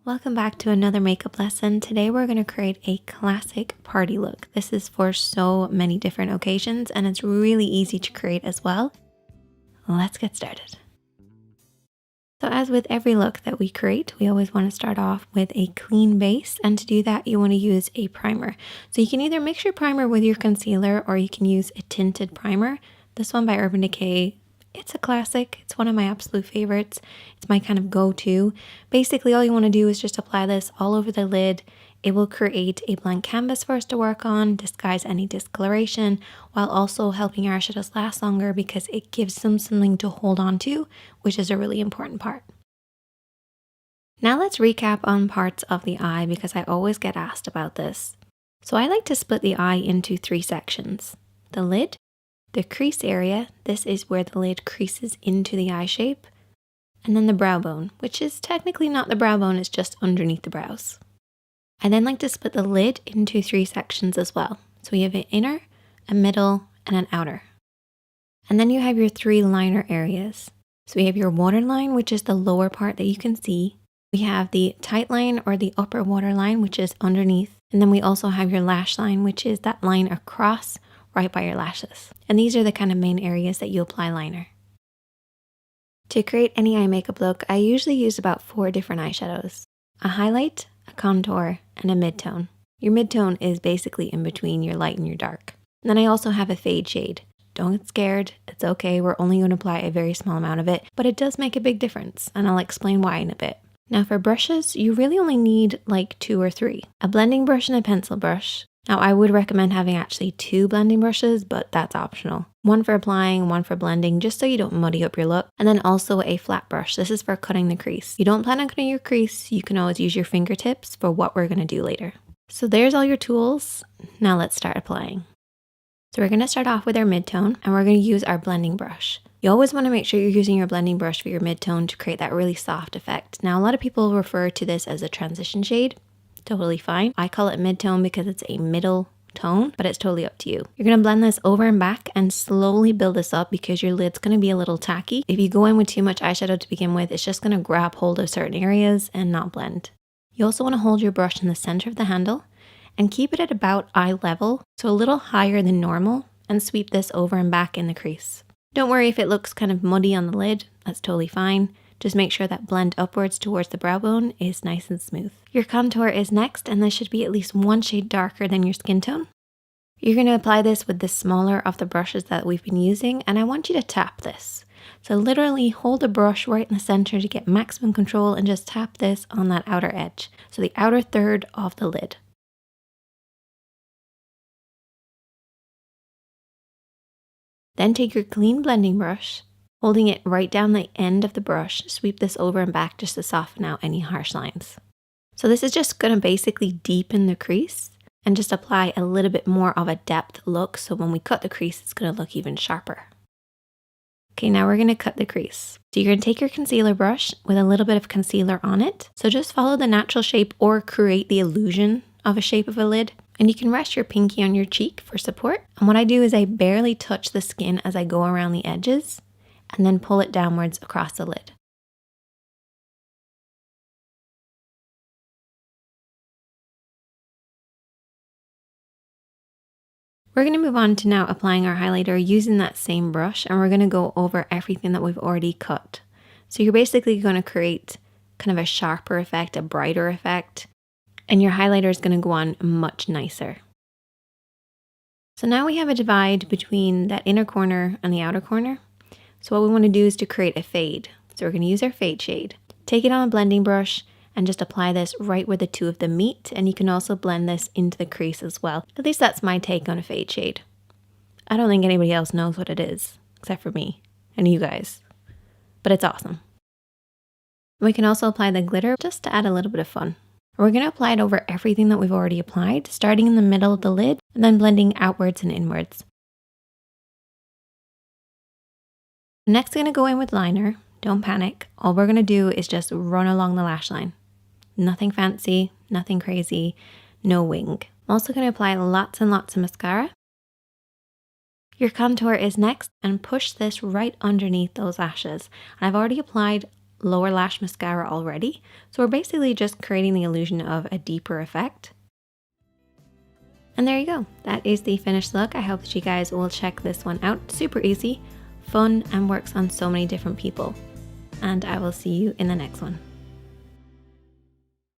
Welcome back to another makeup lesson. Today we're going to create a classic party look. This is for so many different occasions and it's really easy to create as well. Let's get started. So as with every look that we create, we always want to start off with a clean base, and to do that you want to use a primer. So you can either mix your primer with your concealer or you can use a tinted primer. This one by Urban Decay, it's a classic. It's one of my absolute favorites. It's my kind of go-to. Basically, all you want to do is just apply this all over the lid. It will create a blank canvas for us to work on, disguise any discoloration, while also helping our eyeshadows last longer because it gives them something to hold on to, which is a really important part. Now let's recap on parts of the eye because I always get asked about this. So I like to split the eye into 3 sections. The lid, the crease area, this is where the lid creases into the eye shape, and then the brow bone, which is technically not the brow bone, it's just underneath the brows. I then like to split the lid into 3 sections as well. So we have an inner, a middle, and an outer. And then you have your 3 liner areas. So we have your waterline, which is the lower part that you can see. We have the tight line or the upper waterline, which is underneath. And then we also have your lash line, which is that line across right by your lashes. And these are the kind of main areas that you apply liner. To create any eye makeup look, I usually use about 4 different eyeshadows. A highlight, a contour, and a mid-tone. Your mid-tone is basically in between your light and your dark. And then I also have a fade shade. Don't get scared, it's okay, we're only going to apply a very small amount of it, but it does make a big difference, and I'll explain why in a bit. Now for brushes, you really only need like 2 or 3. A blending brush and a pencil brush. Now I would recommend having actually 2 blending brushes, but that's optional. One for applying, one for blending, just so you don't muddy up your look. And then also a flat brush. This is for cutting the crease. You don't plan on cutting your crease, you can always use your fingertips for what we're going to do later. So there's all your tools. Now let's start applying. So we're going to start off with our mid-tone and we're going to use our blending brush. You always want to make sure you're using your blending brush for your mid-tone to create that really soft effect. Now a lot of people refer to this as a transition shade. Totally fine. I call it mid-tone because it's a middle tone, but it's totally up to you. You're going to blend this over and back and slowly build this up because your lid's going to be a little tacky. If you go in with too much eyeshadow to begin with, it's just going to grab hold of certain areas and not blend. You also want to hold your brush in the center of the handle and keep it at about eye level, so a little higher than normal, and sweep this over and back in the crease. Don't worry if it looks kind of muddy on the lid, that's totally fine. Just make sure that blend upwards towards the brow bone is nice and smooth. Your contour is next, and this should be at least 1 shade darker than your skin tone. You're going to apply this with the smaller of the brushes that we've been using, and I want you to tap this. So literally hold the brush right in the center to get maximum control and just tap this on that outer edge. So the outer third of the lid. Then take your clean blending brush, holding it right down the end of the brush, sweep this over and back just to soften out any harsh lines. So this is just going to basically deepen the crease and just apply a little bit more of a depth look, so when we cut the crease it's going to look even sharper. Okay, now we're going to cut the crease. So you're going to take your concealer brush with a little bit of concealer on it. So just follow the natural shape or create the illusion of a shape of a lid. And you can rest your pinky on your cheek for support. And what I do is I barely touch the skin as I go around the edges and then pull it downwards across the lid. We're going to move on to now applying our highlighter using that same brush, and we're going to go over everything that we've already cut. So you're basically going to create kind of a sharper effect, a brighter effect, and your highlighter is going to go on much nicer. So now we have a divide between that inner corner and the outer corner. So what we want to do is to create a fade. So we're going to use our fade shade. Take it on a blending brush and just apply this right where the 2 of them meet, and you can also blend this into the crease as well. At least that's my take on a fade shade. I don't think anybody else knows what it is, except for me and you guys, but it's awesome. We can also apply the glitter just to add a little bit of fun. We're going to apply it over everything that we've already applied, starting in the middle of the lid and then blending outwards and inwards. Next, I'm going to go in with liner. Don't panic. All we're going to do is just run along the lash line. Nothing fancy, nothing crazy, no wing. I'm also going to apply lots and lots of mascara. Your contour is next, and push this right underneath those lashes. And I've already applied lower lash mascara already. So we're basically just creating the illusion of a deeper effect. And there you go. That is the finished look. I hope that you guys will check this one out. Super easy, fun, and works on so many different people. And I will see you in the next one.